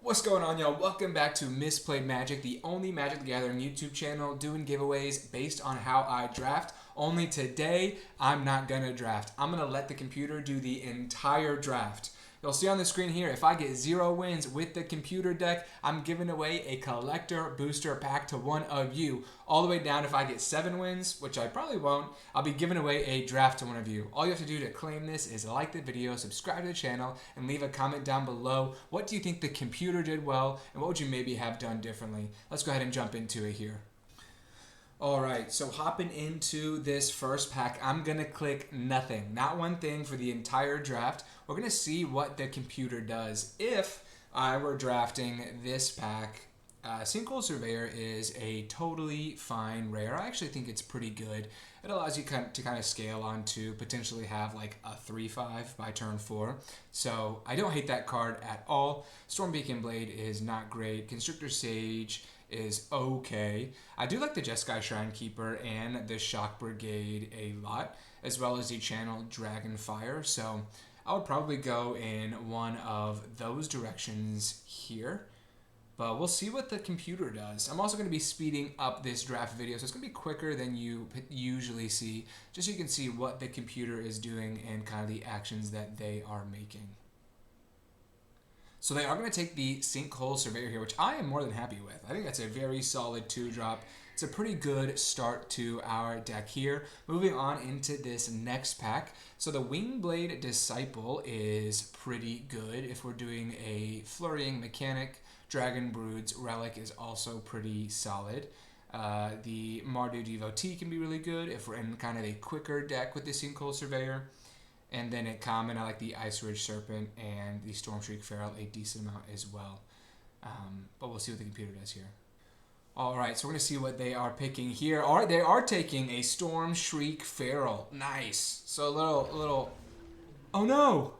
What's going on, y'all? Welcome back to Misplayed Magic, the only Magic the Gathering YouTube channel doing giveaways based on how I draft. Only today, I'm not gonna draft. I'm gonna let the computer do the entire draft. You'll see on the screen here, if I get 0 wins with the computer deck, I'm giving away a collector booster pack to one of you. All the way down, if I get 7 wins, which I probably won't, I'll be giving away a draft to one of you. All you have to do to claim this is like the video, subscribe to the channel, and leave a comment down below. What do you think the computer did well, and what would you maybe have done differently? Let's go ahead and jump into it here. Alright, so hopping into this first pack, I'm going to click nothing. Not one thing for the entire draft. We're going to see what the computer does. If I were drafting this pack, Sinkhole Surveyor is a totally fine rare. I actually think it's pretty good. It allows you to kind of scale on to potentially have like a 3-5 by turn 4. So I don't hate that card at all. Stormbeacon Blade is not great. Constrictor Sage is okay. I do like the Jeskai Shrinekeeper and the Shock Brigade a lot, as well as the Channel Dragonfire. So I would probably go in one of those directions here. But we'll see what the computer does. I'm also going to be speeding up this draft video, so it's going to be quicker than you usually see, just so you can see what the computer is doing and kind of the actions that they are making. So they are going to take the Sinkhole Surveyor here, which I am more than happy with. I think that's a very solid 2-drop. It's a pretty good start to our deck here. Moving on into this next pack. So the Wingblade Disciple is pretty good if we're doing a Flurrying mechanic. Dragon Brood's Relic is also pretty solid. The Mardu Devotee can be really good if we're in kind of a quicker deck with the Sinkhole Surveyor. And then at common, I like the Ice Ridge Serpent and the Stormshriek Feral a decent amount as well. But we'll see what the computer does here. Alright, so we're going to see what they are picking here. Alright, they are taking a Stormshriek Feral. Nice. So a little... Oh no!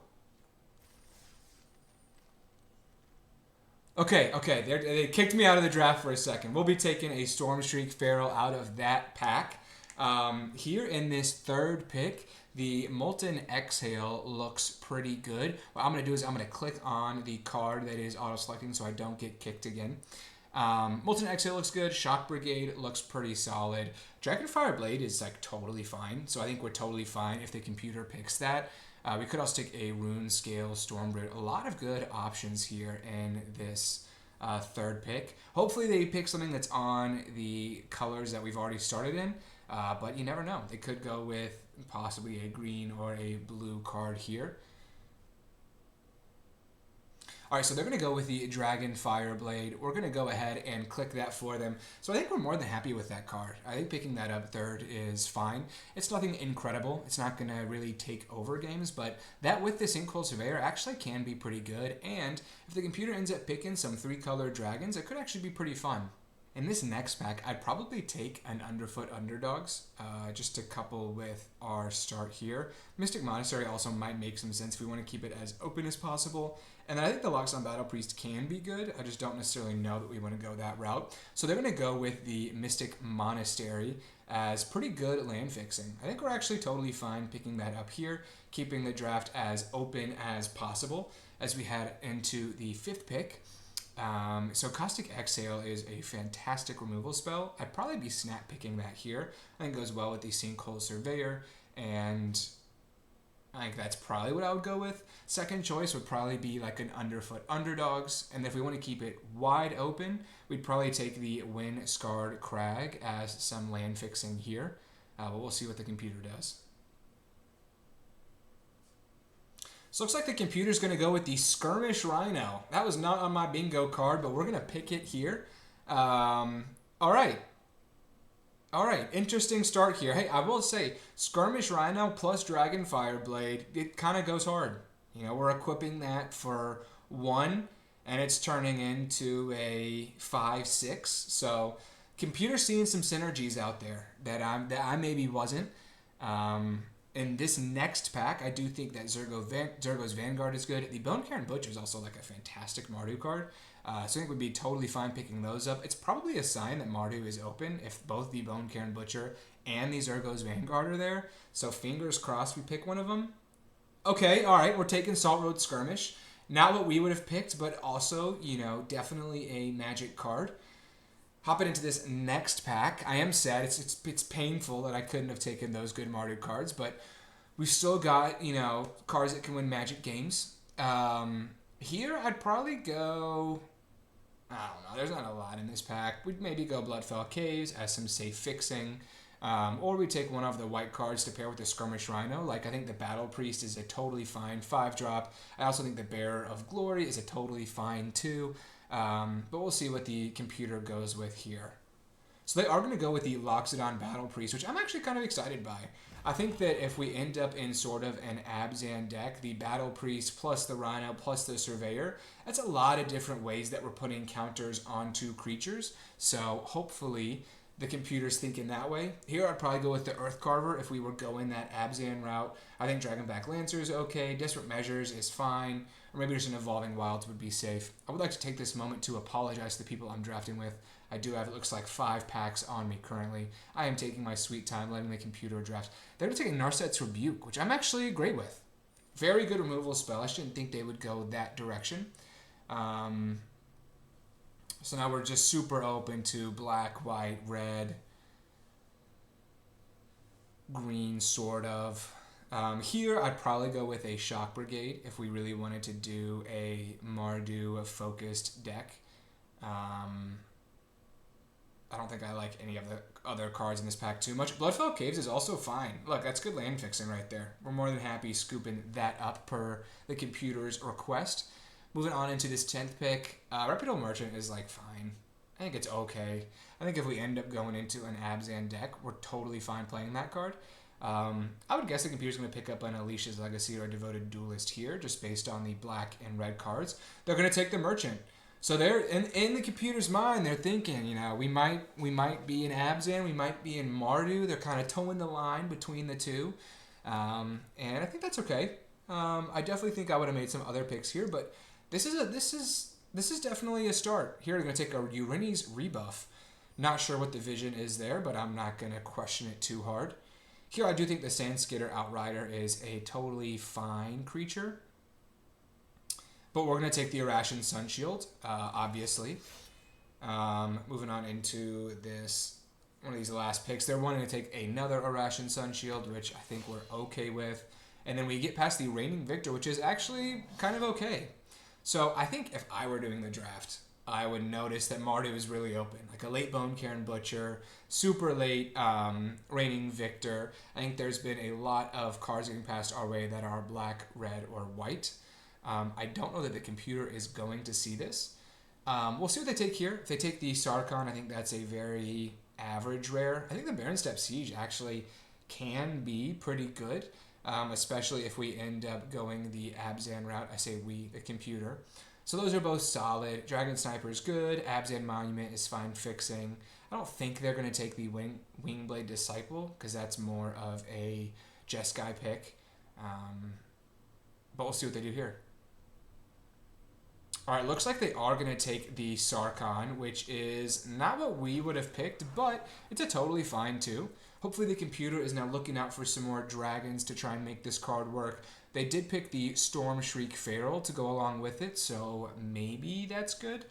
Okay, they kicked me out of the draft for a second. We'll be taking a Stormshriek Feral out of that pack. Here in this third pick, the Molten Exhale looks pretty good. What I'm going to do is I'm going to click on the card that is auto-selecting so I don't get kicked again. Molten Exhale looks good. Shock Brigade looks pretty solid. Dragonfire Blade is like totally fine, so I think we're totally fine if the computer picks that. We could also take a Rune Scale Stormbird. A lot of good options here in this third pick. Hopefully they pick something that's on the colors that we've already started in, but you never know. They could go with possibly a green or a blue card here. Alright, so they're going to go with the Dragonfire Blade. We're going to go ahead and click that for them. So I think we're more than happy with that card. I think picking that up third is fine. It's nothing incredible. It's not going to really take over games, but that with the Sinkhole Surveyor actually can be pretty good. And if the computer ends up picking some 3-color dragons, it could actually be pretty fun. In this next pack, I'd probably take an Underfoot Underdogs, just to couple with our start here. Mystic Monastery also might make some sense if we want to keep it as open as possible. And then I think the Loxodon Battle Priest can be good. I just don't necessarily know that we want to go that route. So they're going to go with the Mystic Monastery as pretty good land fixing. I think we're actually totally fine picking that up here, keeping the draft as open as possible as we head into the 5th pick. So Caustic Exhale is a fantastic removal spell. I'd probably be snap picking that here. I think it goes well with the Sinkhole Surveyor, and I think that's probably what I would go with. Second choice would probably be like an Underfoot Underdogs, and if we want to keep it wide open, we'd probably take the Wind Scarred Crag as some land fixing here. But we'll see what the computer does. So looks like the computer's going to go with the Skirmish Rhino. That was not on my bingo card, but we're going to pick it here. Alright, interesting start here. Hey, I will say, Skirmish Rhino plus Dragonfire Blade, it kind of goes hard. You know, we're equipping that for 1, and it's turning into a 5-6. So, computer seeing some synergies out there that I maybe wasn't. In this next pack, I do think that Zergo's Vanguard is good. The Bonecairn Butcher is also like a fantastic Mardu card. So I think we'd be totally fine picking those up. It's probably a sign that Mardu is open if both the Bonecairn Butcher and the Zergo's Vanguard are there. So fingers crossed we pick one of them. Okay, alright, we're taking Salt Road Skirmish. Not what we would have picked, but also, you know, definitely a Magic card. Hopping into this next pack, I am sad. It's painful that I couldn't have taken those good Mardu cards, but we still got, you know, cards that can win Magic games. Here, I'd probably go... I don't know. There's not a lot in this pack. We'd maybe go Bloodfell Caves as some safe fixing. Or we take one of the white cards to pair with the Skirmish Rhino. Like, I think the Battle Priest is a totally fine 5-drop. I also think the Bearer of Glory is a totally fine 2. But we'll see what the computer goes with here. So they are going to go with the Loxodon Battle Priest, which I'm actually kind of excited by. I think that if we end up in sort of an Abzan deck, the Battle Priest plus the Rhino plus the Surveyor, that's a lot of different ways that we're putting counters onto creatures. So hopefully the computer's thinking that way. Here I'd probably go with the Earth Carver if we were going that Abzan route. I think Dragonback Lancer is okay. Desperate Measures is fine. Or maybe just an Evolving Wilds would be safe. I would like to take this moment to apologize to the people I'm drafting with. I do have, it looks like, 5 packs on me currently. I am taking my sweet time letting the computer draft. They're going to take a Narset's Rebuke, which I'm actually great with. Very good removal spell. I shouldn't think they would go that direction. So now we're just super open to black, white, red, green, sort of. Here, I'd probably go with a Shock Brigade if we really wanted to do a Mardu-focused deck. I don't think I like any of the other cards in this pack too much. Bloodfell Caves is also fine. Look, that's good land fixing right there. We're more than happy scooping that up per the computer's request. Moving on into this 10th pick, Reputable Merchant is like fine. I think it's okay. I think if we end up going into an Abzan deck, we're totally fine playing that card. I would guess the computer's going to pick up an Alicia's Legacy or a Devoted Duelist here, just based on the black and red cards. They're going to take the Merchant. So they're in the computer's mind, they're thinking, you know, we might be in Abzan, we might be in Mardu. They're kind of towing the line between the two, and I think that's okay. I definitely think I would have made some other picks here, but this is definitely a start. Here we're going to take a Urini's Rebuff. Not sure what the vision is there, but I'm not going to question it too hard. Here I do think the Sandskitter Outrider is a totally fine creature. But we're going to take the Irration Sunshield, obviously. Moving on into this, one of these last picks. They're wanting to take another Irration Sunshield, which I think we're okay with. And then we get past the Reigning Victor, which is actually kind of okay. So I think if I were doing the draft, I would notice that Mardu is really open. Like a late Bone Cairn Butcher, super late Reigning Victor. I think there's been a lot of cards getting passed our way that are black, red, or white. I don't know that the computer is going to see this. We'll see what they take here. If they take the Sarkhan, I think that's a very average rare. I think the Baron Step Siege actually can be pretty good, especially if we end up going the Abzan route. I say we, the computer. So those are both solid. Dragon Sniper is good. Abzan Monument is fine fixing. I don't think they're going to take the Wingblade Disciple because that's more of a Jeskai pick. But we'll see what they do here. All right, looks like they are going to take the Sarkhan, which is not what we would have picked, but it's a totally fine too. Hopefully the computer is now looking out for some more dragons to try and make this card work. They did pick the Storm Shriek Feral to go along with it, so maybe that's good.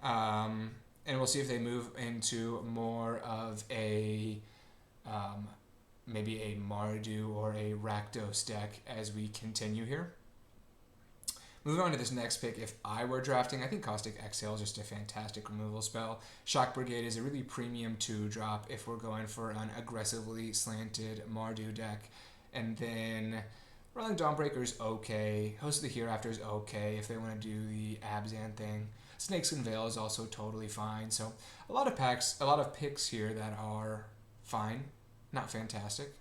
And we'll see if they move into more of a maybe a Mardu or a Rakdos deck as we continue here. Moving on to this next pick, if I were drafting, I think Caustic Exhale is just a fantastic removal spell. Shock Brigade is a really premium 2-drop if we're going for an aggressively slanted Mardu deck. And then Rolling Dawnbreaker is okay. Host of the Hereafter is okay if they want to do the Abzan thing. Snakeskin Veil is also totally fine. So a lot of picks here that are fine, not fantastic.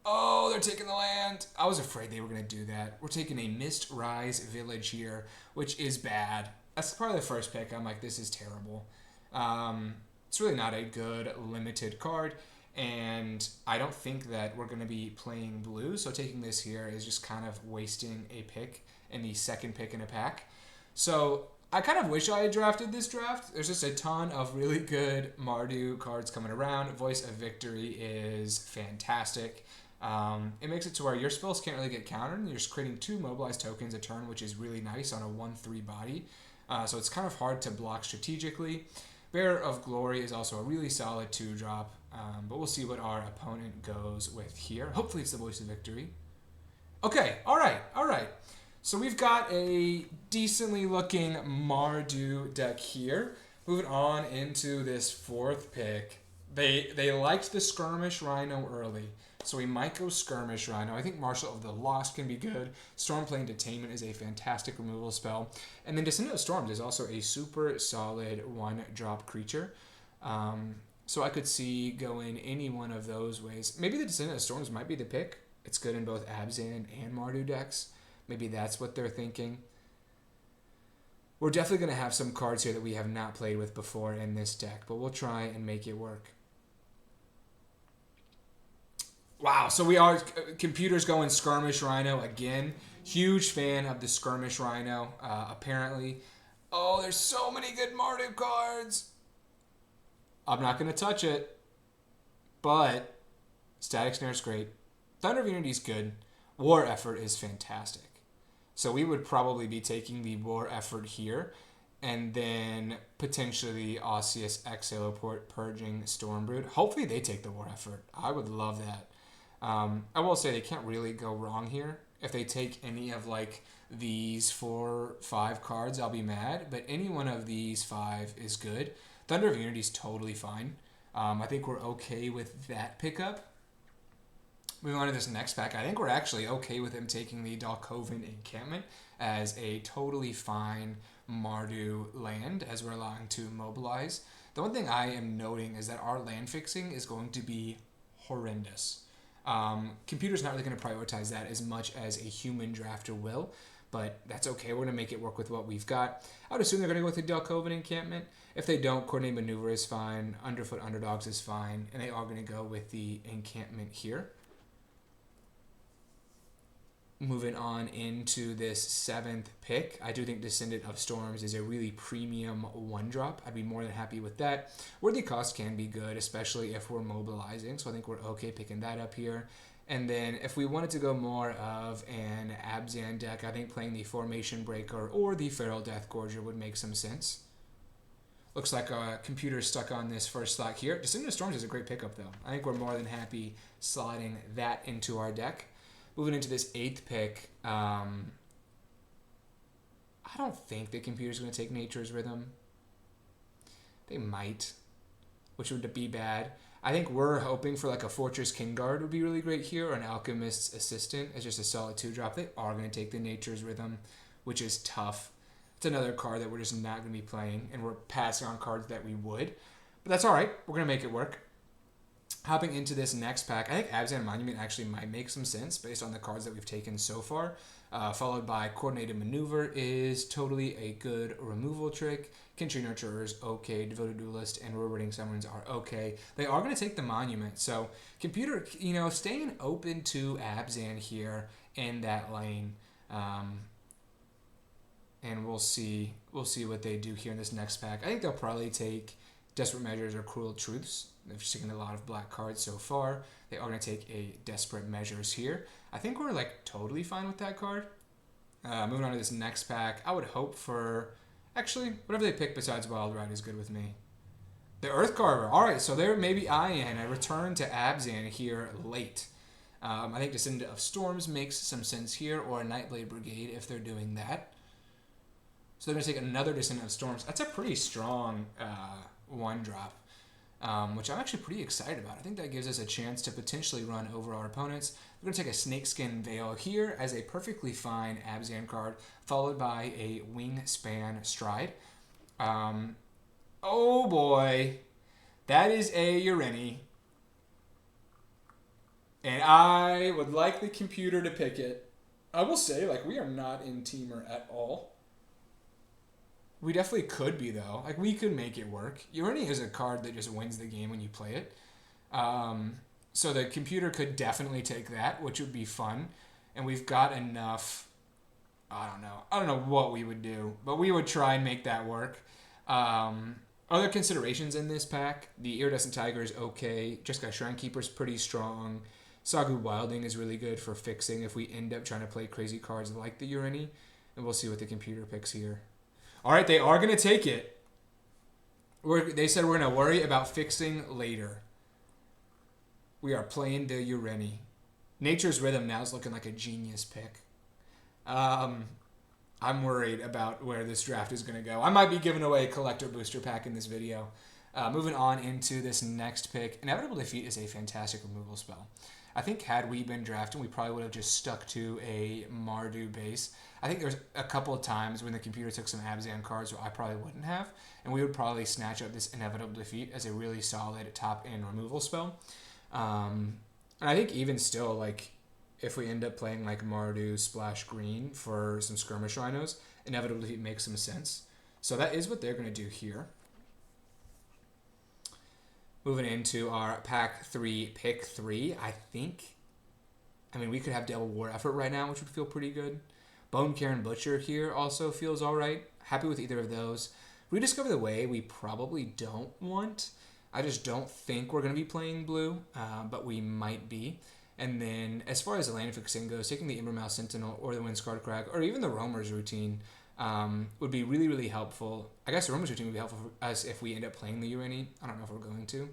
Oh, they're taking the land. I was afraid they were going to do that. We're taking a Mistrise Village here, which is bad. That's probably the first pick. I'm like, this is terrible. It's really not a good limited card, and I don't think that we're going to be playing blue, so taking this here is just kind of wasting a pick in the second pick in a pack. So I kind of wish I had drafted this draft. There's just a ton of really good Mardu cards coming around. Voice of Victory is fantastic. It makes it to where your spells can't really get countered, and you're just creating 2 mobilized tokens a turn, which is really nice on a 1/3 body. So it's kind of hard to block strategically. Bearer of Glory is also a really solid 2-drop, but we'll see what our opponent goes with here. Hopefully it's the Voice of Victory. Okay, all right. So we've got a decently looking Mardu deck here. Moving on into this 4th pick. They liked the Skirmish Rhino early, so we might go Skirmish Rhino. I think Marshal of the Lost can be good. Stormplane Detainment is a fantastic removal spell. And then Descendant of Storms is also a super solid 1-drop creature. So I could see going any one of those ways. Maybe the Descendant of Storms might be the pick. It's good in both Abzan and Mardu decks. Maybe that's what they're thinking. We're definitely going to have some cards here that we have not played with before in this deck, but we'll try and make it work. Wow, so we are, computer's going Skirmish Rhino again. Huge fan of the Skirmish Rhino, apparently. Oh, there's so many good Mardu cards. I'm not going to touch it, but Static Snare is great. Thunder of Unity is good. War Effort is fantastic. So we would probably be taking the War Effort here, and then potentially Osseous Exhaloport, Purging, Stormbrood. Hopefully they take the War Effort. I would love that. I will say they can't really go wrong here. If they take any of like these 4, 5 cards, I'll be mad. But any one of these 5 is good. Thunder of Unity is totally fine. I think we're okay with that pickup. Moving on to this next pack, I think we're actually okay with him taking the Dalkovan Encampment as a totally fine Mardu land, as we're allowing to mobilize. The one thing I am noting is that our land fixing is going to be horrendous. Computer's not really going to prioritize that as much as a human drafter will, but that's okay. We're going to make it work with what we've got. I would assume they're going to go with the Dalkovan Encampment. If they don't, Coordinated Maneuver is fine, Underfoot Underdogs is fine, and they are going to go with the Encampment here. Moving on into this 7th pick, I do think Descendant of Storms is a really premium 1-drop. I'd be more than happy with that. Worthy Cost can be good, especially if we're mobilizing, so I think we're okay picking that up here. And then if we wanted to go more of an Abzan deck, I think playing the Formation Breaker or the Feral Deathgorger would make some sense. Looks like a computer's stuck on this first slot here. Descendant of Storms is a great pickup, though. I think we're more than happy sliding that into our deck. Moving into this 8th pick, I don't think the computer's going to take Nature's Rhythm. They might, which would be bad. I think we're hoping for like a Fortress Kingguard would be really great here, or an Alchemist's Assistant as just a solid 2-drop. They are going to take the Nature's Rhythm, which is tough. It's another card that we're just not going to be playing, and we're passing on cards that we would. But that's all right. We're going to make it work. Hopping into this next pack, I think Abzan Monument actually might make some sense based on the cards that we've taken so far. Followed by Coordinated Maneuver is totally a good removal trick. Kinshri Nurturer is okay. Devoted Duelist and Reverberating Summons are okay. They are going to take the Monument. So computer, staying open to Abzan here in that lane. And we'll see what they do here in this next pack. I think they'll probably take Desperate Measures or Cruel Truths. They've taken a lot of black cards so far. They are going to take a Desperate Measures here. I think we're like totally fine with that card. Moving on to this next pack, I would hope for, actually, whatever they pick besides Wild Ride is good with me. The Earth Carver. All right, so there maybe I am. A return to Abzan here late. I think Descendant of Storms makes some sense here, or a Nightblade Brigade if they're doing that. So they're going to take another Descendant of Storms. That's a pretty strong 1-drop. Which I'm actually pretty excited about. I think that gives us a chance to potentially run over our opponents. We're going to take a Snakeskin Veil here as a perfectly fine Abzan card, followed by a Wingspan Stride. Oh boy, that is a Ureni. And I would like the computer to pick it. I will say, we are not in Teamer at all. We definitely could be, though. We could make it work. Ureni is a card that just wins the game when you play it. So the computer could definitely take that, which would be fun. And we've got enough... I don't know what we would do, but we would try and make that work. Other considerations in this pack, the Iridescent Tiger is okay. Just got Shrine Keeper is pretty strong. Sagu Wilding is really good for fixing if we end up trying to play crazy cards like the Urani. And we'll see what the computer picks here. All right, they are going to take it. They said we're going to worry about fixing later. We are playing the Urani. Nature's Rhythm now is looking like a genius pick. I'm worried about where this draft is going to go. I might be giving away a collector booster pack in this video. Moving on into this next pick. Inevitable Defeat is a fantastic removal spell. I think had we been drafting, we probably would have just stuck to a Mardu base. I think there's a couple of times when the computer took some Abzan cards where I probably wouldn't have, and we would probably snatch up this Inevitable Defeat as a really solid top-end removal spell. And I think even still, like, if we end up playing like Mardu Splash Green for some Skirmish Rhinos, Inevitable Defeat makes some sense. So that is what they're going to do here. Moving into our pack 3, pick 3, I mean, we could have Devil War Effort right now, which would feel pretty good. Bone Karen Butcher here also feels all right. Happy with either of those. Rediscover the Way, we probably don't want. I just don't think we're going to be playing blue, but we might be. And then, as far as the land fixing goes, taking the Imbermouth Sentinel or the Windscarred Crag or even the Roamer's Routine would be really, really helpful. I guess the Roamer's Routine would be helpful for us if we end up playing the Urani. I don't know if we're going to.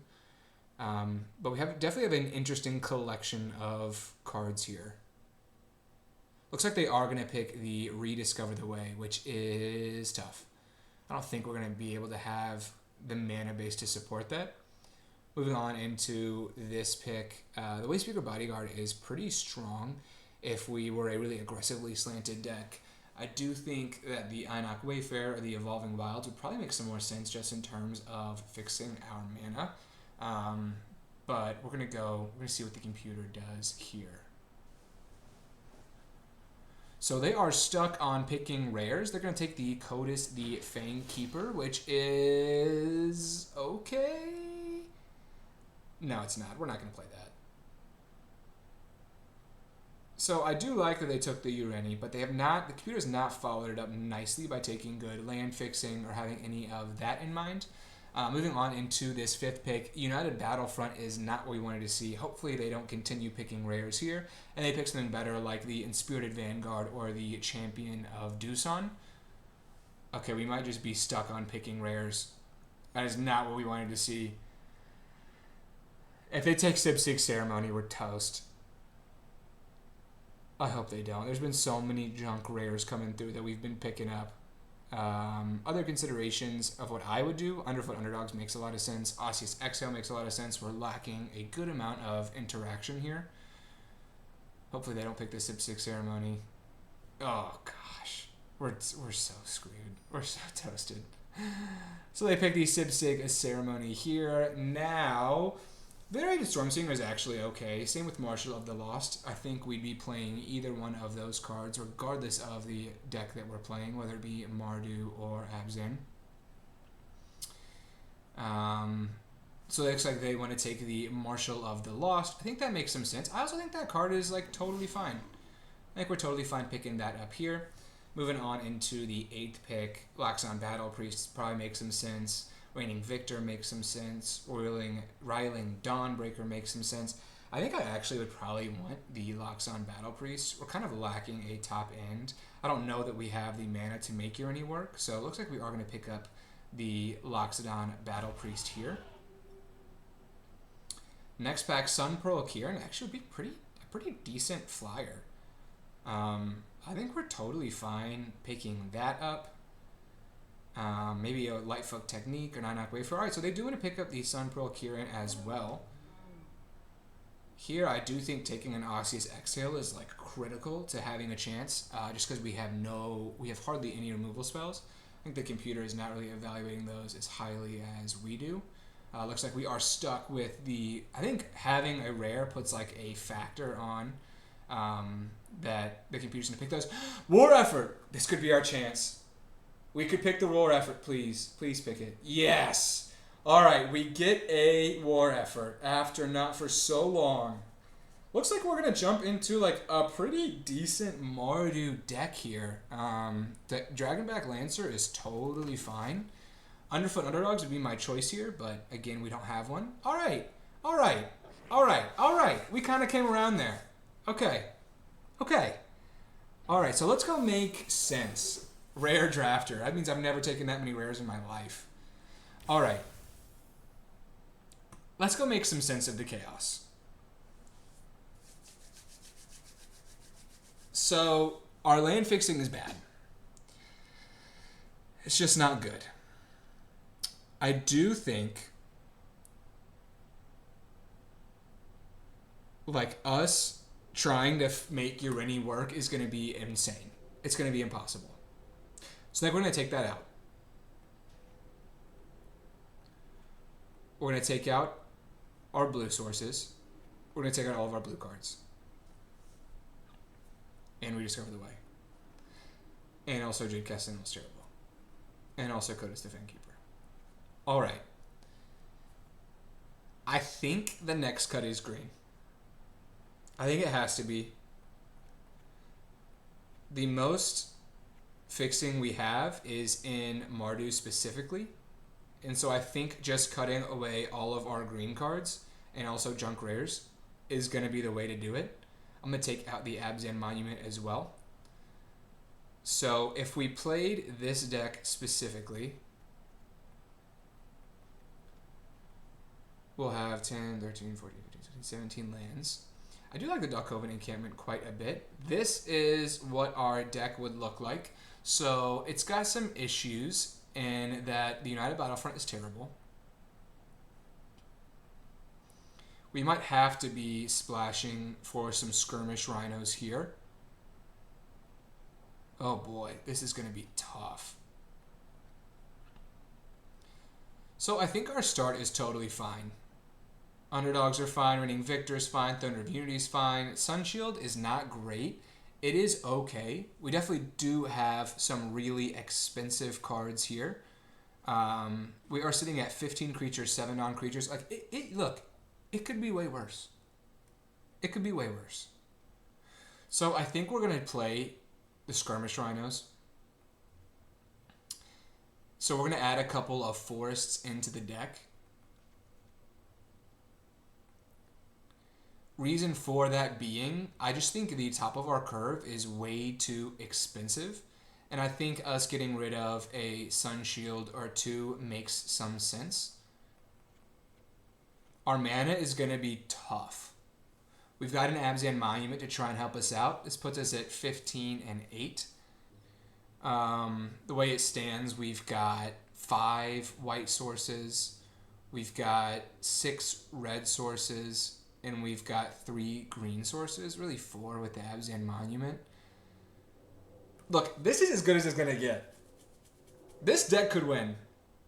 But we definitely have an interesting collection of cards here. Looks like they are going to pick the Rediscover the Way, which is tough. I don't think we're going to be able to have the mana base to support that. Moving on into this pick, the Wayspeaker Bodyguard is pretty strong if we were a really aggressively slanted deck. I do think that the Einok Wayfarer or the Evolving Wilds would probably make some more sense just in terms of fixing our mana. But we're going to see what the computer does here. So they are stuck on picking rares. They're going to take the Codis, the Fang Keeper, which is okay. No, it's not. We're not going to play that. So I do like that they took the Urani, but they have not. The computer has not followed it up nicely by taking good land fixing or having any of that in mind. Moving on into this 5th pick, United Battlefront is not what we wanted to see. Hopefully they don't continue picking rares here, and they pick something better like the Inspirited Vanguard or the Champion of Doosan. Okay, we might just be stuck on picking rares. That is not what we wanted to see. If they take Sib 6 Ceremony, we're toast. I hope they don't. There's been so many junk rares coming through that we've been picking up. Other considerations of what I would do, Underfoot Underdogs makes a lot of sense. Osseous Exhale makes a lot of sense. We're lacking a good amount of interaction here. Hopefully they don't pick the Sib 6 Ceremony. Oh gosh, we're so screwed. We're so toasted. So they pick the Sib 6 Ceremony here. Now, Venerated Stormsinger is actually okay. Same with Marshal of the Lost. I think we'd be playing either one of those cards, regardless of the deck that we're playing, whether it be Mardu or Abzan. So it looks like they want to take the Marshal of the Lost. I think that makes some sense. I also think that card is like totally fine. I think we're totally fine picking that up here. Moving on into the 8th pick, Loxodon Battle Priest probably makes some sense. Reigning Victor makes some sense. Riling Dawnbreaker makes some sense. I think I actually would probably want the Loxodon Battle Priest. We're kind of lacking a top end. I don't know that we have the mana to make Urani work, so it looks like we are going to pick up the Loxodon Battle Priest here. Next pack, Sun Pearl Kieran actually would be a pretty decent flyer. I think we're totally fine picking that up. Maybe a Lightfoot Technique or Nine-Knock Wayfarer. Alright, so they do want to pick up the Sun Pearl Kieran as well. Here, I do think taking an Osseous Exhale is like critical to having a chance, just because we have hardly any removal spells. I think the computer is not really evaluating those as highly as we do. Looks like we are stuck with I think having a rare puts like a factor on that the computer's going to pick those. War Effort! This could be our chance. We could pick the War Effort, please. Please pick it. Yes! Alright, we get a War Effort after not for so long. Looks like we're going to jump into like a pretty decent Mardu deck here. The Dragonback Lancer is totally fine. Underfoot Underdogs would be my choice here, but again, we don't have one. Alright. All right. We kind of came around there. Okay. All right, so let's go make sense. Rare drafter. That means I've never taken that many rares in my life. All right. Let's go make some sense of the chaos. So, our land fixing is bad. It's just not good. I do think, like, us trying to make Urini work is going to be insane. It's going to be impossible. So then we're going to take that out. We're going to take out our blue sources. We're going to take out all of our blue cards. And rediscover the way. And also Jade Castle was terrible. And also Coda's the Fankeeper. Alright. I think the next cut is green. I think it has to be. The most fixing we have is in Mardu specifically. And so I think just cutting away all of our green cards and also junk rares is going to be the way to do it. I'm going to take out the Abzan Monument as well. So if we played this deck specifically, we'll have 10, 13, 14, 15, 16, 17 lands. I do like the Dalkovan Encampment quite a bit. This is what our deck would look like. So it's got some issues in that the United Battlefront is terrible. We might have to be splashing for some skirmish rhinos here. Oh boy, this is going to be tough. So I think our start is totally fine. Underdogs are fine, Reigning Victor is fine, Thunder of Unity is fine. Sunshield is not great. It is okay. We definitely do have some really expensive cards here. We are sitting at 15 creatures, 7 non-creatures. Like, look, it could be way worse. It could be way worse. So I think we're going to play the Skirmish Rhinos. So we're going to add a couple of forests into the deck. Reason for that being, I just think the top of our curve is way too expensive. And I think us getting rid of a Sun Shield or two makes some sense. Our mana is going to be tough. We've got an Abzan Monument to try and help us out. This puts us at 15 and 8. The way it stands, we've got 5 white sources. We've got 6 red sources. And we've got 3 green sources. Really 4 with the Abzan Monument. Look, this is as good as it's going to get. This deck could win.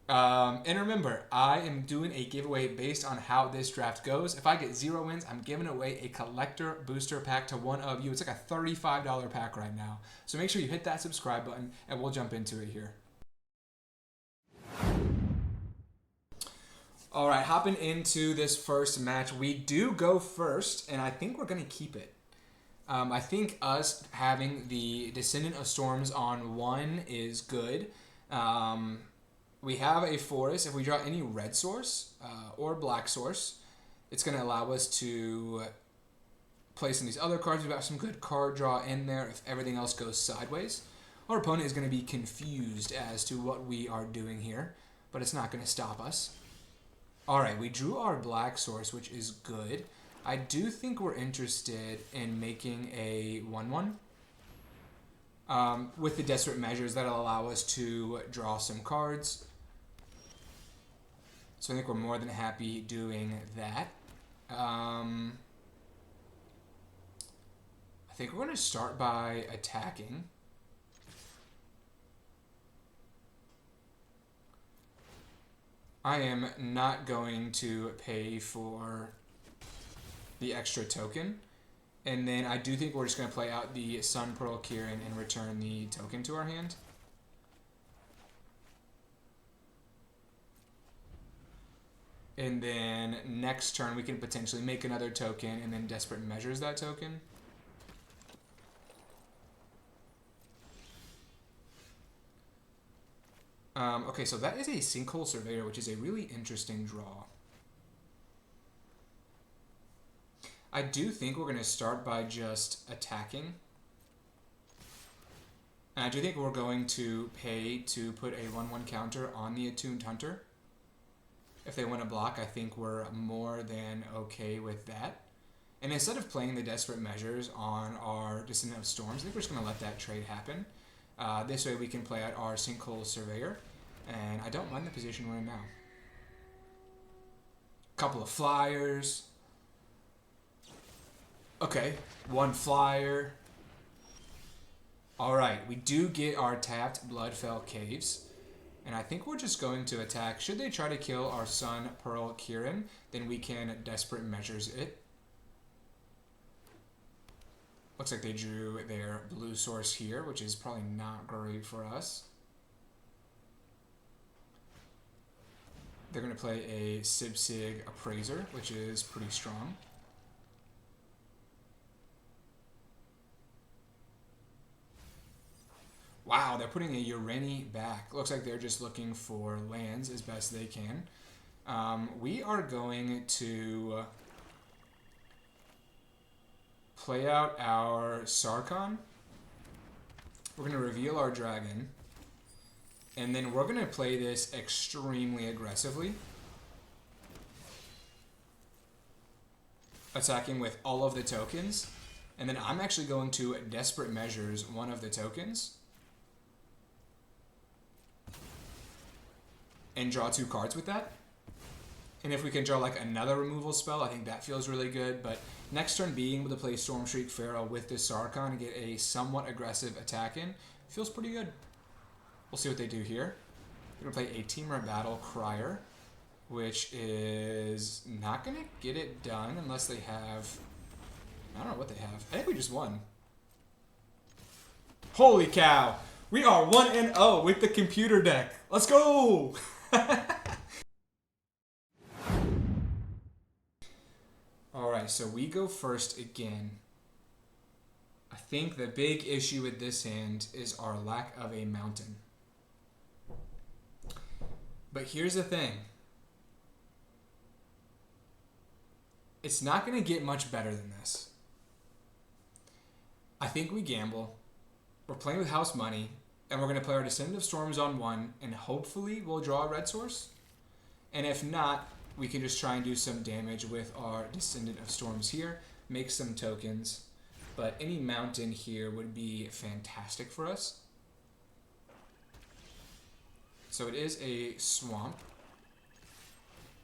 And remember, I am doing a giveaway based on how this draft goes. If I get 0 wins, I'm giving away a collector booster pack to one of you. It's like a $35 pack right now. So make sure you hit that subscribe button, and we'll jump into it here. All right, hopping into this first match. We do go first, and I think we're going to keep it. I think us having the Descendant of Storms on 1 is good. We have a forest. If we draw any red source or black source, it's going to allow us to place in these other cards. We've got some good card draw in there if everything else goes sideways. Our opponent is going to be confused as to what we are doing here, but it's not going to stop us. All right, we drew our black source, which is good. I do think we're interested in making a 1/1 with the Desperate Measures that'll allow us to draw some cards. So I think we're more than happy doing that. I think we're going to start by attacking. I am not going to pay for the extra token. And then I do think we're just going to play out the Sun Pearl Kirin and return the token to our hand. And then next turn we can potentially make another token and then Desperate Measures that token. Okay, so that is a Sinkhole Surveyor, which is a really interesting draw. I do think we're going to start by just attacking. And I do think we're going to pay to put a 1/1 counter on the Attuned Hunter. If they want to block, I think we're more than okay with that. And instead of playing the Desperate Measures on our Descendant of Storms, I think we're just going to let that trade happen. This way we can play out our Sinkhole Surveyor. And I don't mind the position we're in now. Couple of flyers. Okay, 1 flyer. Alright, we do get our tapped Bloodfell Caves. And I think we're just going to attack. Should they try to kill our Sun Pearl Kirin, then we can Desperate Measures it. Looks like they drew their blue source here, which is probably not great for us. They're going to play a Sib-Sig Appraiser, which is pretty strong. Wow, they're putting a Urani back. Looks like they're just looking for lands as best they can. We are going to play out our Sarkhan. We're going to reveal our dragon. And then we're going to play this extremely aggressively. Attacking with all of the tokens. And then I'm actually going to Desperate Measures one of the tokens. And draw 2 cards with that. And if we can draw like another removal spell, I think that feels really good. But next turn being able to play Stormshriek Pharaoh with this Sarkhan and get a somewhat aggressive attack in feels pretty good. We'll see what they do here. They're going to play a Temur Battle Crier, which is not going to get it done unless they have... I don't know what they have. I think we just won. Holy cow! We are 1-0 with the computer deck. Let's go! Alright, so we go first again. I think the big issue with this hand is our lack of a mountain. But here's the thing. It's not going to get much better than this. I think we gamble. We're playing with house money. And we're going to play our Descendant of Storms on 1. And hopefully we'll draw a red source. And if not, we can just try and do some damage with our Descendant of Storms here. Make some tokens. But any mountain here would be fantastic for us. So it is a swamp.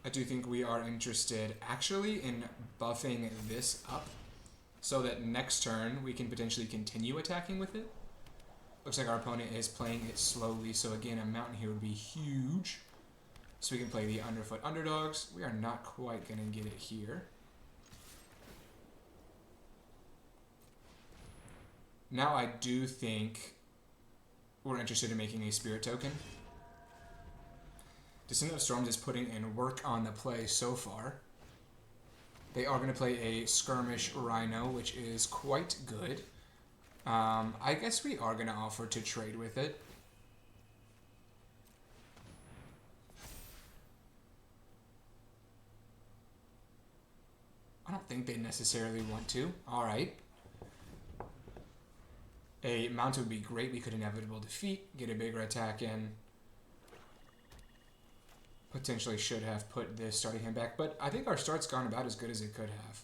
I do think we are interested actually in buffing this up so that next turn we can potentially continue attacking with it. Looks like our opponent is playing it slowly, so again, a mountain here would be huge. So we can play the Underfoot Underdogs. We are not quite going to get it here. Now I do think we're interested in making a Spirit Token. Descendant of Storms is putting in work on the play so far. They are going to play a Skirmish Rhino, which is quite good. I guess we are going to offer to trade with it. I don't think they necessarily want to. Alright. A mount would be great. We could inevitable defeat, get a bigger attack in. Potentially should have put this starting hand back, but I think our start's gone about as good as it could have.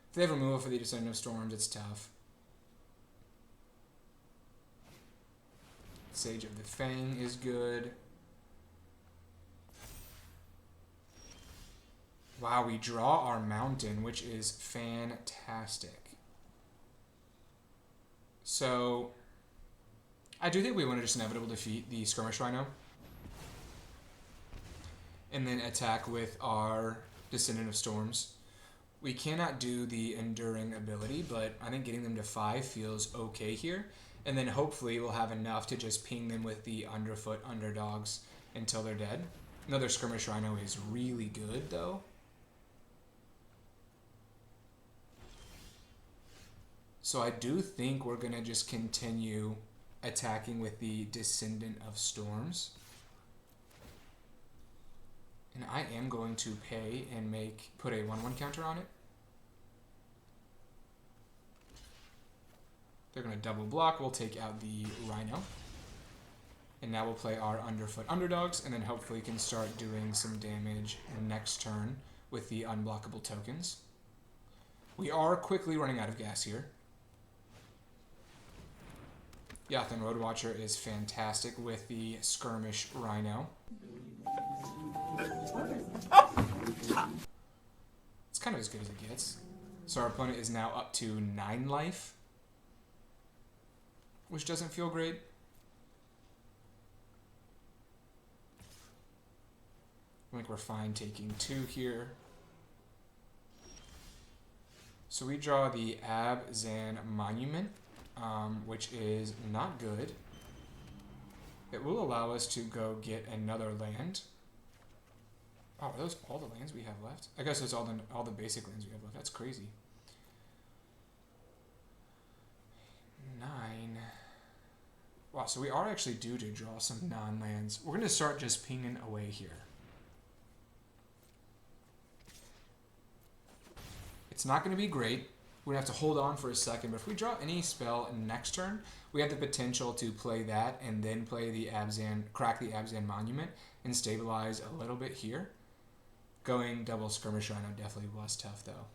If they have removal for the Descendant of Storms, it's tough. Sage of the Fang is good. Wow, we draw our mountain, which is fantastic. So, I do think we want to just inevitable defeat the Skirmish Rhino. And then attack with our Descendant of Storms. We cannot do the Enduring ability, but I think getting them to 5 feels okay here. And then hopefully we'll have enough to just ping them with the Underfoot Underdogs until they're dead. Another Skirmish Rhino is really good, though. So I do think we're going to just continue attacking with the Descendant of Storms. And I am going to pay and put a 1/1 counter on it. They're going to double block. We'll take out the Rhino. And now we'll play our Underfoot Underdogs, and then hopefully can start doing some damage next turn with the unblockable tokens. We are quickly running out of gas here. Yathan Roadwatcher is fantastic with the Skirmish Rhino. It's kind of as good as it gets. So our opponent is now up to 9 life, which doesn't feel great. I think we're fine taking 2 here. So we draw the Abzan Monument, which is not good. It will allow us to go get another land. Oh, are those all the lands we have left? I guess it's all the basic lands we have left. That's crazy. 9. Wow, so we are actually due to draw some non-lands. We're going to start just pinging away here. It's not going to be great. We're going to have to hold on for a second, but if we draw any spell next turn, we have the potential to play that and then play the Abzan, crack the Abzan Monument and stabilize a little bit here. Going double Skirmish Rhino definitely was tough, though.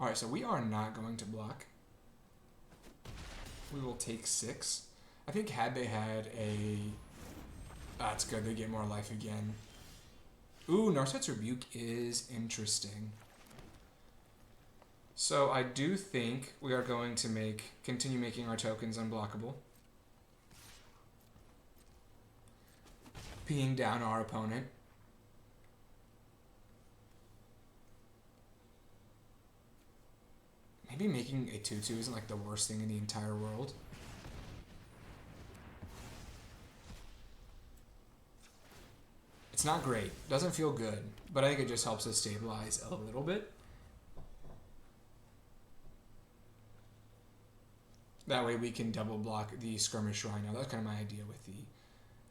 Alright, so we are not going to block. We will take 6. I think had they had a... That's good, they get more life again. Ooh, Narset's Rebuke is interesting. So I do think we are going to continue making our tokens unblockable. Pinging down our opponent. Maybe making a 2/2 isn't like the worst thing in the entire world. It's not great. Doesn't feel good, but I think it just helps us stabilize a little bit. That way we can double block the Skirmish Rhino. That's kind of my idea with the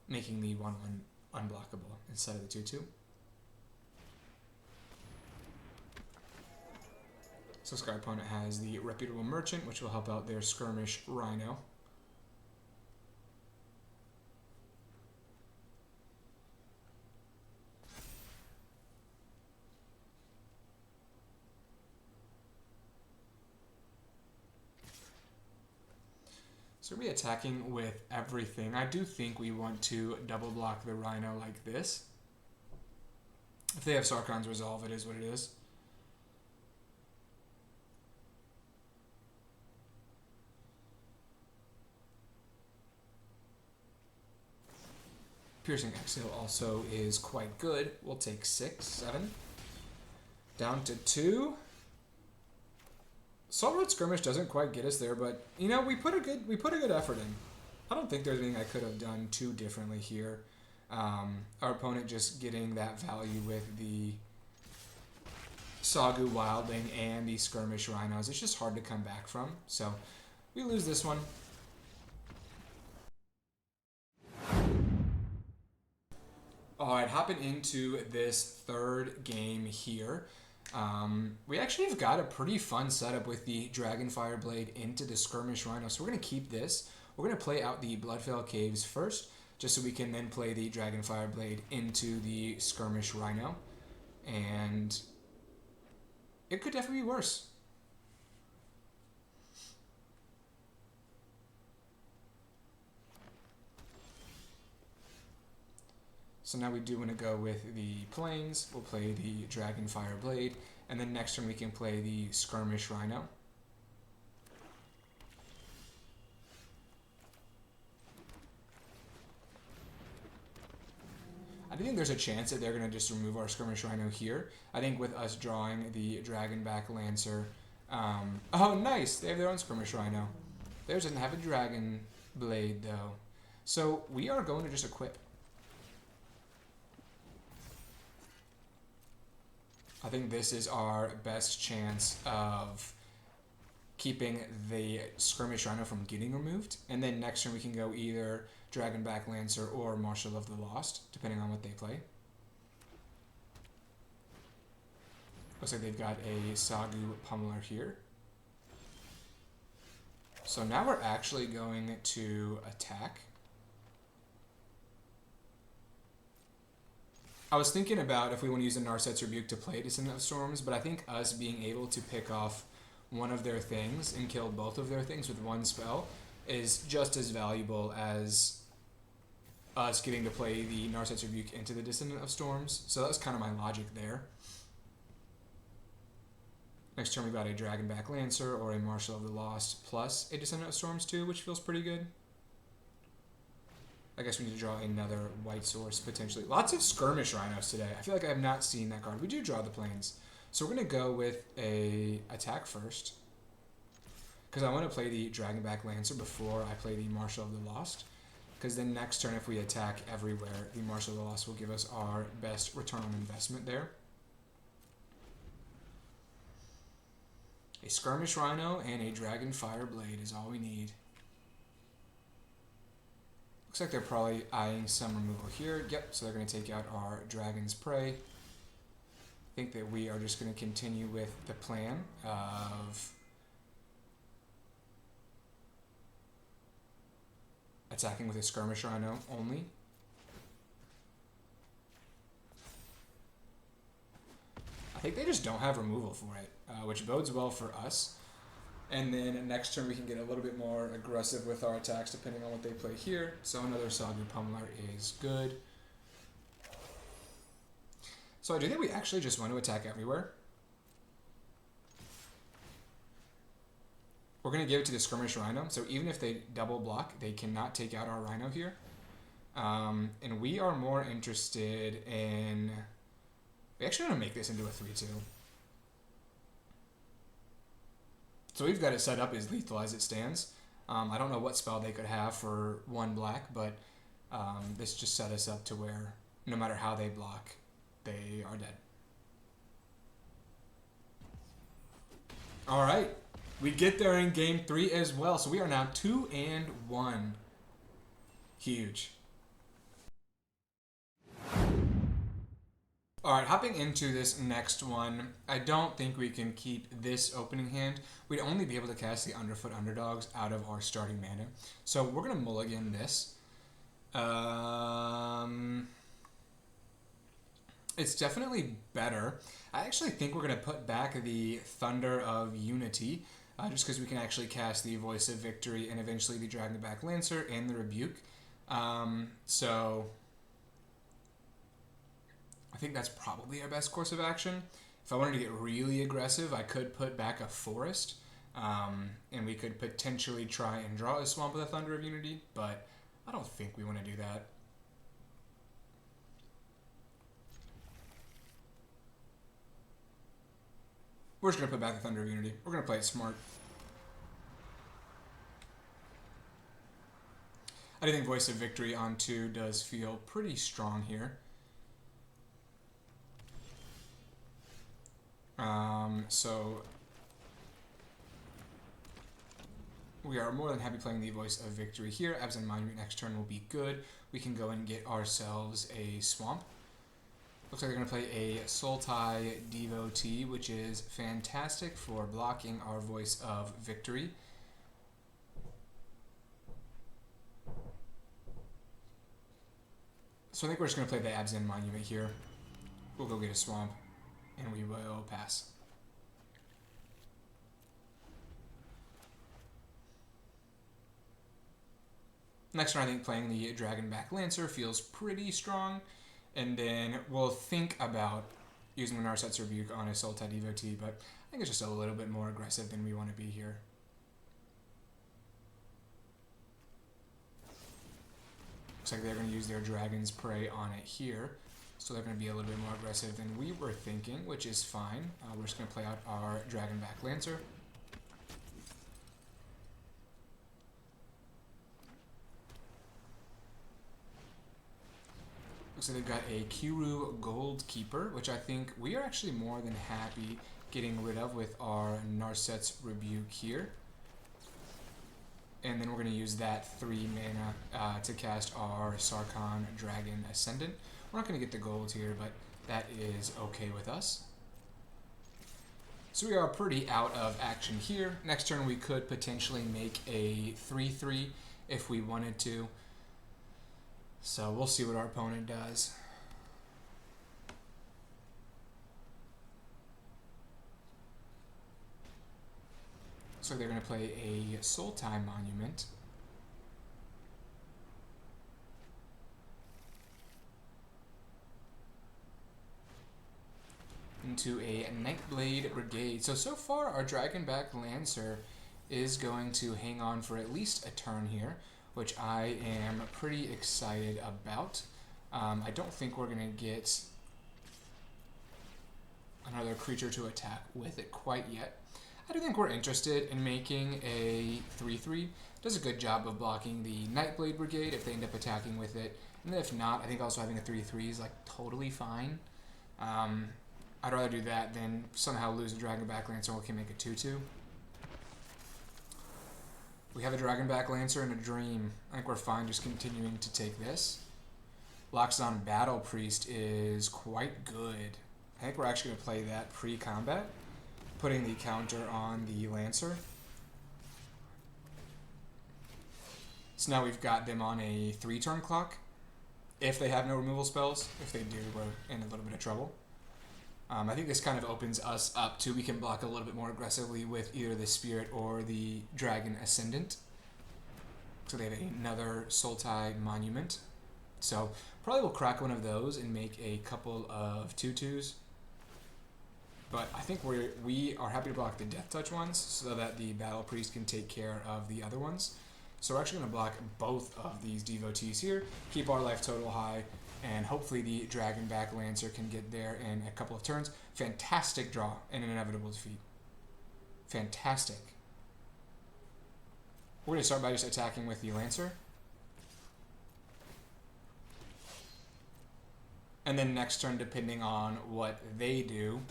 making the 1/1 unblockable instead of the 2/2. So Sky opponent has the Reputable Merchant, which will help out their Skirmish Rhino. So we'll be attacking with everything. I do think we want to double block the Rhino like this. If they have Sarkhan's Resolve, it is what it is. Piercing Exhale also is quite good. We'll take 6, 7. Down to 2. Salt Road Skirmish doesn't quite get us there, but you know, we put a good effort in. I don't think there's anything I could have done too differently here. Our opponent just getting that value with the Sagu Wildling and the Skirmish Rhinos. It's just hard to come back from. So we lose this one. Alright, hopping into this third game here. We actually have got a pretty fun setup with the Dragonfire Blade into the Skirmish Rhino. So we're going to keep this. We're going to play out the Bloodfell Caves first, just so we can then play the Dragonfire Blade into the Skirmish Rhino. And it could definitely be worse. So now we do want to go with the Plains. We'll play the Dragonfire Blade. And then next turn we can play the Skirmish Rhino. I think there's a chance that they're going to just remove our Skirmish Rhino here. I think with us drawing the Dragonback Lancer... oh, nice! They have their own Skirmish Rhino. Theirs doesn't have a Dragon Blade, though. So we are going to just equip. I think this is our best chance of keeping the Skirmish Rhino from getting removed. And then next turn we can go either Dragonback Lancer or Marshal of the Lost, depending on what they play. Looks like they've got a Sagu Pummeler here. So now we're actually going to attack. I was thinking about if we want to use a Narset's Rebuke to play Descendant of Storms, but I think us being able to pick off one of their things and kill both of their things with one spell is just as valuable as us getting to play the Narset's Rebuke into the Descendant of Storms. So that was kind of my logic there. Next turn we've got a Dragonback Lancer or a Marshal of the Lost plus a Descendant of Storms too, which feels pretty good. I guess we need to draw another white source potentially. Lots of Skirmish Rhinos today. I feel like I have not seen that card. We do draw the plains. So we're going to go with a attack first, because I want to play the Dragonback Lancer before I play the Marshal of the Lost. Because then next turn if we attack everywhere, the Marshal of the Lost will give us our best return on investment there. A Skirmish Rhino and a Dragonfire Blade is all we need. Looks like they're probably eyeing some removal here. Yep, so they're going to take out our Dragon's Prey. I think that we are just going to continue with the plan of attacking with a Skirmish Rhino only. I think they just don't have removal for it, which bodes well for us. And then next turn we can get a little bit more aggressive with our attacks depending on what they play here. So another Sagu Pummeler is good. So I do think we actually just want to attack everywhere. We're going to give it to the Skirmish Rhino. So even if they double block, they cannot take out our Rhino here. And we are more interested in... We actually want to make this into a 3-2. So we've got it set up as lethal as it stands. I don't know what spell they could have for 1 black, but this just set us up to where no matter how they block, they are dead. All right, we get there in game 3 as well. So we are now 2-1. Huge. All right, hopping into this next one, I don't think we can keep this opening hand. We'd only be able to cast the Underfoot Underdogs out of our starting mana. So we're going to mulligan this. It's definitely better. I actually think we're going to put back the Thunder of Unity, just because we can actually cast the Voice of Victory and eventually the Dragonback Lancer and the Rebuke. So... I think that's probably our best course of action. If I wanted to get really aggressive, I could put back a Forest, and we could potentially try and draw a Swamp with a Thunder of Unity, but I don't think we want to do that. We're just going to put back the Thunder of Unity. We're going to play it smart. I do think Voice of Victory on 2 does feel pretty strong here. So we are more than happy playing the Voice of Victory here. Absent Monument next turn will be good. We can go and get ourselves a Swamp. Looks like they're going to play a Sultai Devotee, which is fantastic for blocking our Voice of Victory. So I think we're just going to play the Absent Monument here. We'll go get a Swamp, and we will pass. Next turn, I think playing the Dragonback Lancer feels pretty strong, and then we'll think about using the Narset's Rebuke on a Sultai Devotee, but I think it's just a little bit more aggressive than we want to be here. Looks like they're going to use their Dragon's Prey on it here, so they're going to be a little bit more aggressive than we were thinking, which is fine. We're just going to play out our Dragonback Lancer. So they've got a Kiru Gold Keeper, which I think we are actually more than happy getting rid of with our Narset's Rebuke here. And then we're going to use that 3 mana to cast our Sarkhan Dragon Ascendant. We're not going to get the gold here, but that is okay with us. So we are pretty out of action here. Next turn we could potentially make a 3-3 if we wanted to. So we'll see what our opponent does. So they're going to play a Sultai Monument. Into a Nightblade Brigade. So far our Dragonback Lancer is going to hang on for at least a turn here, which I am pretty excited about. I don't think we're going to get another creature to attack with it quite yet. I do think we're interested in making a 3-3. Does a good job of blocking the Nightblade Brigade if they end up attacking with it. And then if not, I think also having a 3-3 is like totally fine. I'd rather do that than somehow lose a Dragonback Lancer and we can make a 2-2. We have a Dragonback Lancer and a Dream. I think we're fine just continuing to take this. Loxodon Battle Priest is quite good. I think we're actually going to play that pre-combat, putting the counter on the Lancer. So now we've got them on a 3-turn clock. If they have no removal spells, if they do, we're in a little bit of trouble. I think this kind of opens us up to, we can block a little bit more aggressively with either the Spirit or the Dragon Ascendant. So they have another Sultai Monument. So probably we'll crack one of those and make a couple of 2-2s. But I think we are happy to block the Death Touch ones so that the Battle Priest can take care of the other ones. So we're actually going to block both of these devotees here, keep our life total high, and hopefully the Dragonback Lancer can get there in a couple of turns. Fantastic draw and an inevitable defeat. Fantastic. We're going to start by just attacking with the Lancer. And then next turn, depending on what they do,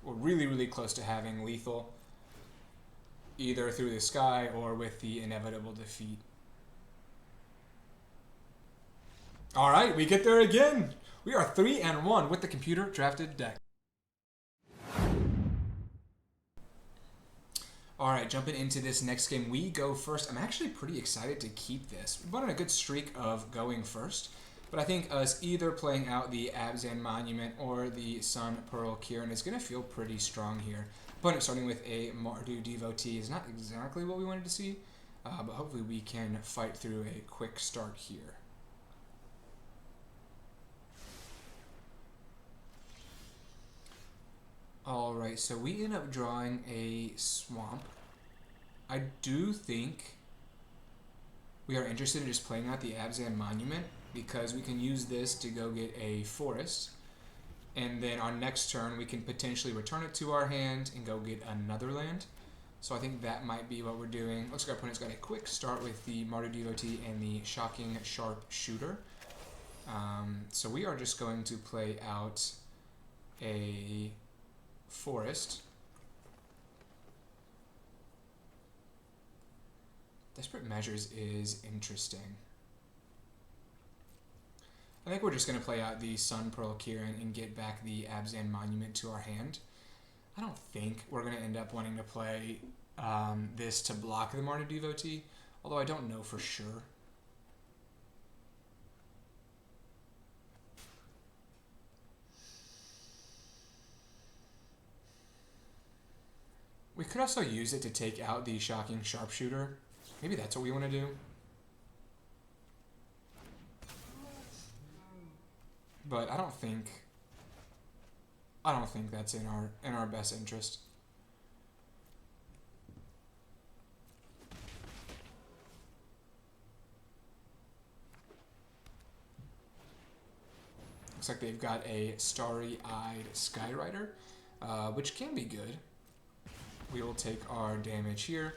we're really, really close to having lethal, either through the sky or with the inevitable defeat. All right, we get there again. We are 3-1 with the computer drafted deck. All right, jumping into this next game, we go first. I'm actually pretty excited to keep this. We've been on a good streak of going first, but I think us either playing out the Abzan Monument or the Sun Pearl Kirin is going to feel pretty strong here. Opponent starting with a Mardu Devotee is not exactly what we wanted to see, but hopefully we can fight through a quick start here. Alright, so we end up drawing a Swamp. I do think we are interested in just playing out the Abzan Monument because we can use this to go get a Forest. And then on next turn, we can potentially return it to our hand and go get another land. So I think that might be what we're doing. Looks like our opponent's got a quick start with the Mardu Devotee and the Shocking Sharp Shooter. So we are just going to play out a Forest. Desperate Measures is interesting. I think we're just going to play out the Sun Pearl Kirin and get back the Abzan Monument to our hand. I don't think we're going to end up wanting to play this to block the Mardu Devotee, although I don't know for sure. We could also use it to take out the Shocking Sharpshooter. Maybe that's what we want to do. But I don't think that's in our best interest. Looks like they've got a Starry-Eyed Skyrider, which can be good. We will take our damage here.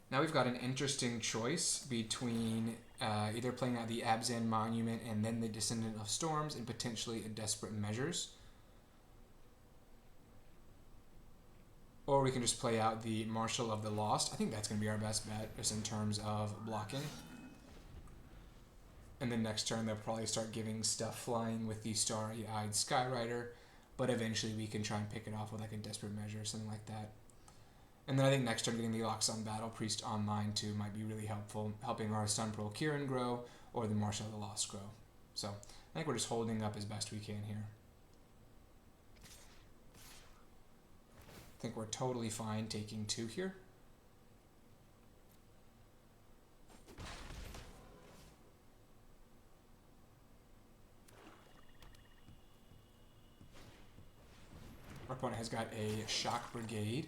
Now we've got an interesting choice between either playing out the Abzan Monument and then the Descendant of Storms and potentially a Desperate Measures. Or we can just play out the Marshal of the Lost. I think that's going to be our best bet just in terms of blocking. And then next turn they'll probably start giving stuff flying with the Starry-Eyed Skyrider. but eventually we can try and pick it off with like a Desperate Measure or something like that. And then I think next turn getting the Oxon Battle Priest online too might be really helpful, helping our Sun Pearl Kieran grow or the Marshal of the Lost grow. So I think we're just holding up as best we can here. I think we're totally fine taking 2 here. Our opponent has got a Shock Brigade,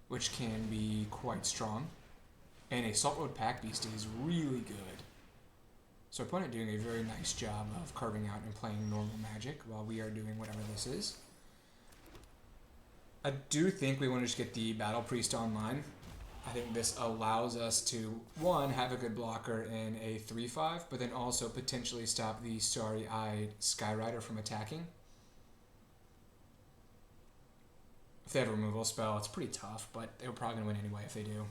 which can be quite strong. And a Saltroad Pack Beast is really good. So our opponent doing a very nice job of carving out and playing normal Magic while we are doing whatever this is. I do think we want to just get the Battle Priest online. I think this allows us to, one, have a good blocker in a 3-5, but then also potentially stop the Starry-Eyed Skyrider from attacking. If they have a removal spell, it's pretty tough, but they're probably going to win anyway if they do.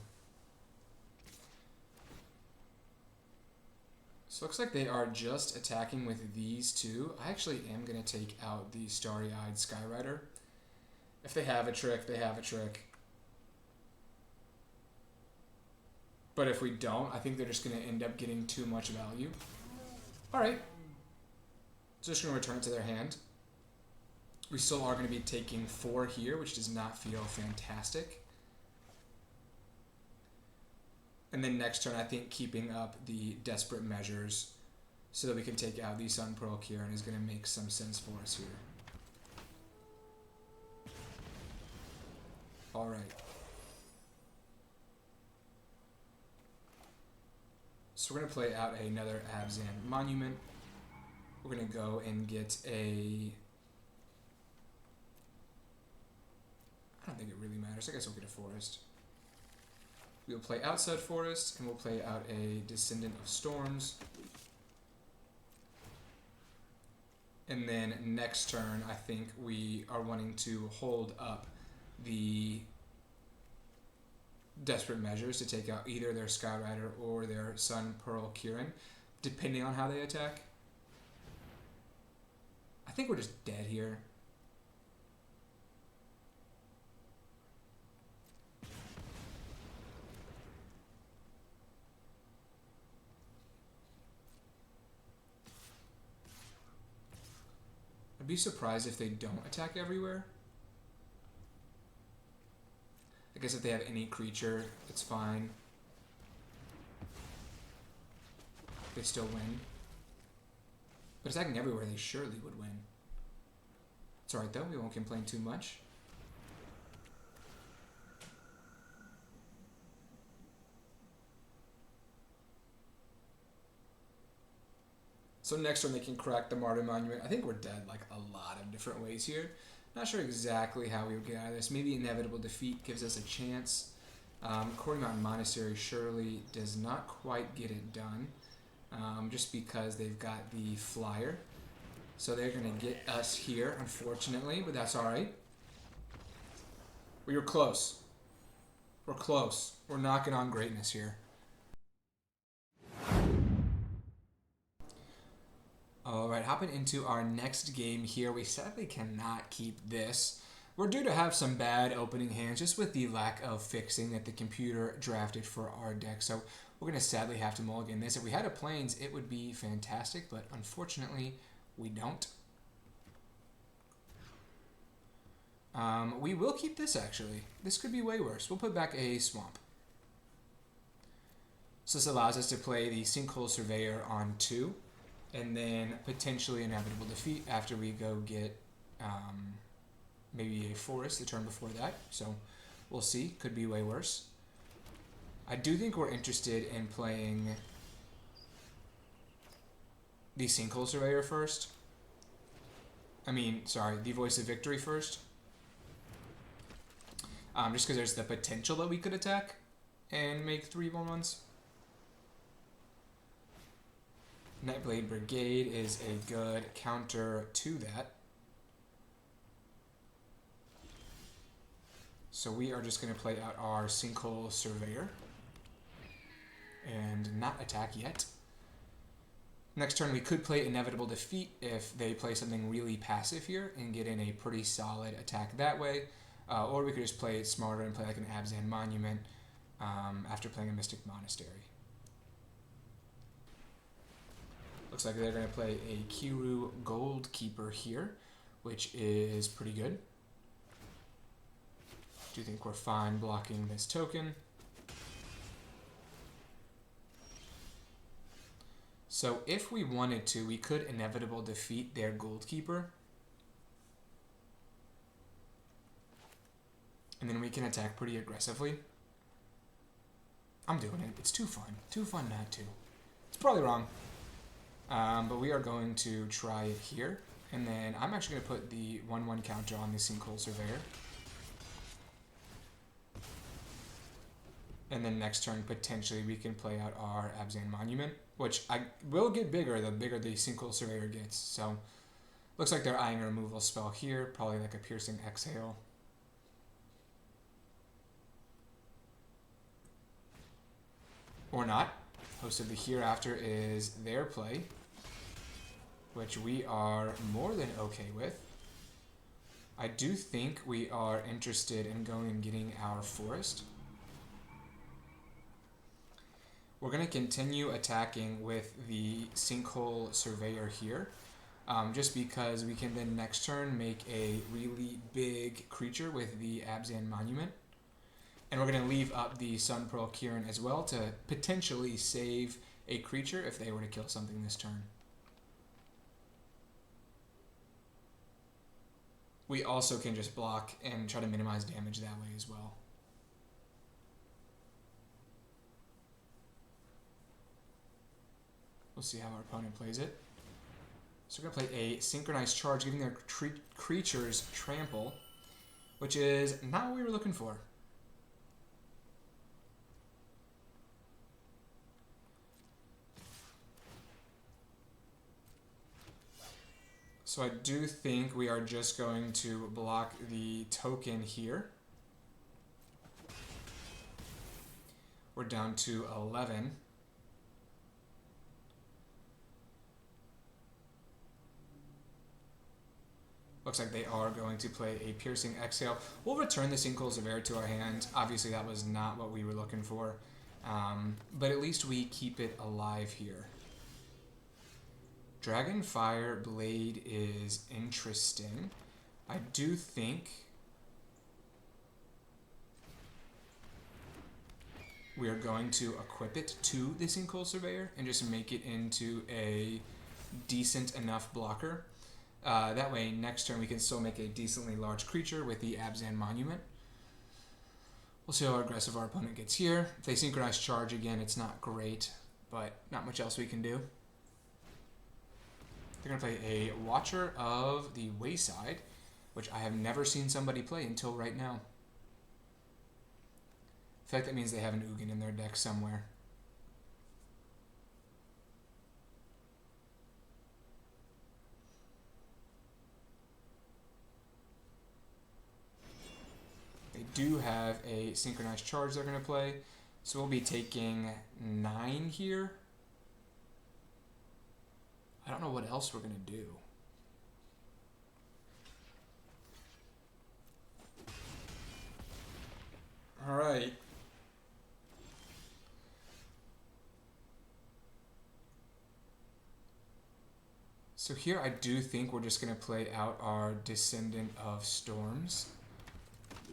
So it looks like they are just attacking with these 2. I actually am going to take out the Starry-Eyed Skyrider. If they have a trick, they have a trick. But if we don't, I think they're just going to end up getting too much value. Alright. So just going to return it to their hand. We still are going to be taking 4 here, which does not feel fantastic. And then next turn, I think keeping up the Desperate Measures so that we can take out the Sun Pearl Kieran is going to make some sense for us here. Alright. So we're going to play out another Abzan Monument. We're going to go and get a... I don't think it really matters. I guess we'll get a Forest. We'll play Outside Forest, and we'll play out a Descendant of Storms. And then next turn, I think we are wanting to hold up the Desperate Measures to take out either their Skyrider or their Sun Pearl Kieran, depending on how they attack. I think we're just dead here. I'd be surprised if they don't attack everywhere. I guess if they have any creature, it's fine. They still win. But attacking everywhere, they surely would win. It's alright though, we won't complain too much. So next turn they can crack the Martyr Monument. I think we're dead like a lot of different ways here. Not sure exactly how we would get out of this. Maybe Inevitable Defeat gives us a chance. Quarry Mountain Monastery surely does not quite get it done. Just because they've got the flyer. So they're going to get us here, unfortunately, but that's alright. We were close. We're close. We're knocking on greatness here. Alright, hopping into our next game here. We sadly cannot keep this. We're due to have some bad opening hands just with the lack of fixing that the computer drafted for our deck. So we're going to sadly have to mulligan this. If we had a Plains, it would be fantastic, but unfortunately, we don't. We will keep this, actually. This could be way worse. We'll put back a Swamp. So this allows us to play the Sinkhole Surveyor on 2. And then potentially Inevitable Defeat after we go get maybe a Forest the turn before that. So we'll see. Could be way worse. I do think we're interested in playing the Sinkhole Surveyor first. The Voice of Victory first. Just because there's the potential that we could attack and make 3/1/1s. Nightblade Brigade is a good counter to that. So we are just going to play out our Sinkhole Surveyor and not attack yet. Next turn we could play Inevitable Defeat if they play something really passive here and get in a pretty solid attack that way. Or we could just play it smarter and play like an Abzan Monument after playing a Mystic Monastery. Looks like they're going to play a Kiru Goldkeeper here, which is pretty good. Do think we're fine blocking this token. So if we wanted to, we could Inevitable Defeat their Goldkeeper. And then we can attack pretty aggressively. I'm doing it. It's too fun. Too fun not to. It's probably wrong. But we are going to try it here. And then I'm actually going to put the 1/1 counter on the Sinkhole Surveyor. And then next turn, potentially, we can play out our Abzan Monument, which I will get bigger the bigger the Sinkhole Surveyor gets. So, looks like they're eyeing a removal spell here, probably like a Piercing Exhale. Or not. Hosted the Hereafter is their play, which we are more than okay with. I do think we are interested in going and getting our Forest. We're going to continue attacking with the Sinkhole Surveyor here, just because we can then next turn make a really big creature with the Abzan Monument. And we're going to leave up the Sun Pearl Kirin as well to potentially save a creature if they were to kill something this turn. We also can just block and try to minimize damage that way as well. We'll see how our opponent plays it. So we're going to play a Synchronized Charge, giving their creatures Trample, which is not what we were looking for. So I do think we are just going to block the token here. We're down to 11. Looks like they are going to play a Piercing Exhale. We'll return the Sinkhole Surveyor to our hand. Obviously, that was not what we were looking for. But at least we keep it alive here. Dragonfire Blade is interesting. I do think we are going to equip it to the Sinkhole Surveyor and just make it into a decent enough blocker. That way, next turn we can still make a decently large creature with the Abzan Monument. We'll see how aggressive our opponent gets here. If they Synchronize Charge again, it's not great, but not much else we can do. They're going to play a Watcher of the Wayside, which I have never seen somebody play until right now. I feel like that means they have an Ugin in their deck somewhere. They do have a Synchronized Charge they're going to play, so we'll be taking 9 here. I don't know what else we're going to do. All right. So here I do think we're just going to play out our Descendant of Storms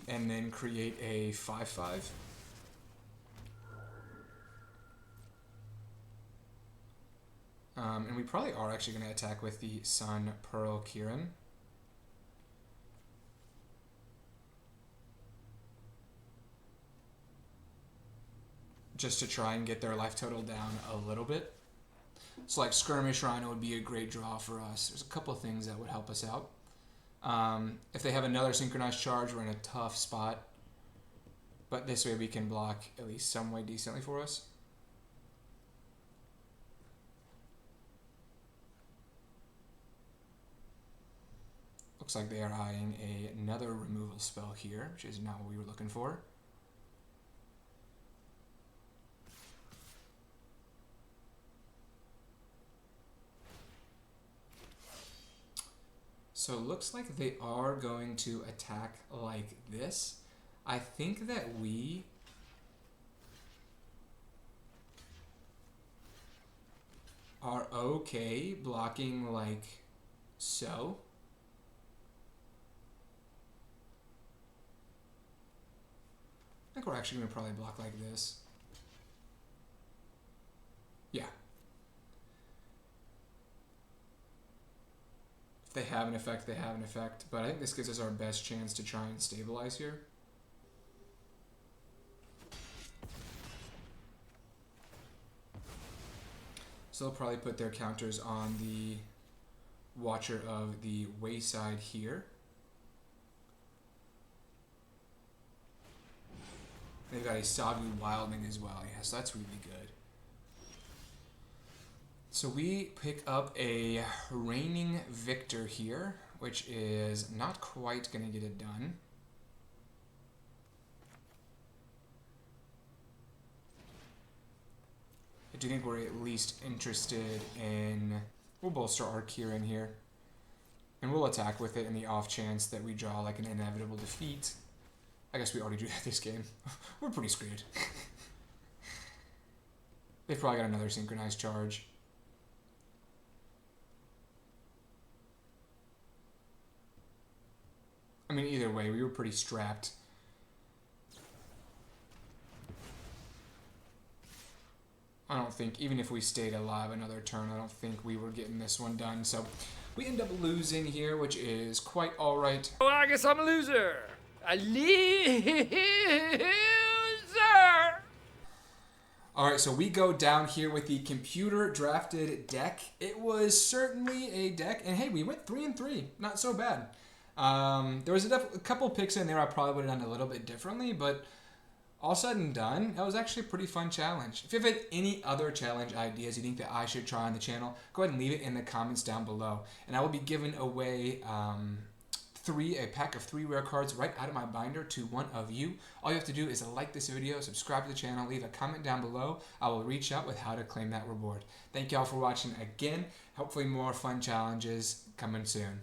and then create a 5/5. And we probably are actually going to attack with the Sun Pearl Kirin. Just to try and get their life total down a little bit. So like Skirmish Rhino would be a great draw for us. There's a couple of things that would help us out. If they have another Synchronized Charge, we're in a tough spot. But this way we can block at least some way decently for us. Looks like they are eyeing another removal spell here, which is not what we were looking for. So it looks like they are going to attack like this. I think that we are okay blocking like so. I think we're actually going to probably block like this. Yeah. If they have an effect, they have an effect. But I think this gives us our best chance to try and stabilize here. So they'll probably put their counters on the Watcher of the Wayside here. They've got a Sagu Wildling as well. Yeah, so that's really good. So we pick up a Reigning Victor here, which is not quite going to get it done. I do think we're at least interested in... We'll bolster Tarkir in here. And we'll attack with it in the off chance that we draw like an inevitable defeat. I guess we already do that this game. We're pretty screwed. They've probably got another synchronized charge. I mean, either way, we were pretty strapped. I don't think, even if we stayed alive another turn, I don't think we were getting this one done. So we end up losing here, which is quite alright. Well, I guess I'm a loser. A loser. Alright, so we go down here with the computer drafted deck. It was certainly a deck, and hey, we went 3-3. Not so bad. There was a couple picks in there I probably would have done a little bit differently, but all said and done, that was actually a pretty fun challenge. If you have any other challenge ideas you think that I should try on the channel, go ahead and leave it in the comments down below. And I will be giving away a pack of 3 rare cards right out of my binder to one of you. All you have to do is like this video, subscribe to the channel, leave a comment down below. I will reach out with how to claim that reward. Thank you all for watching again. Hopefully more fun challenges coming soon.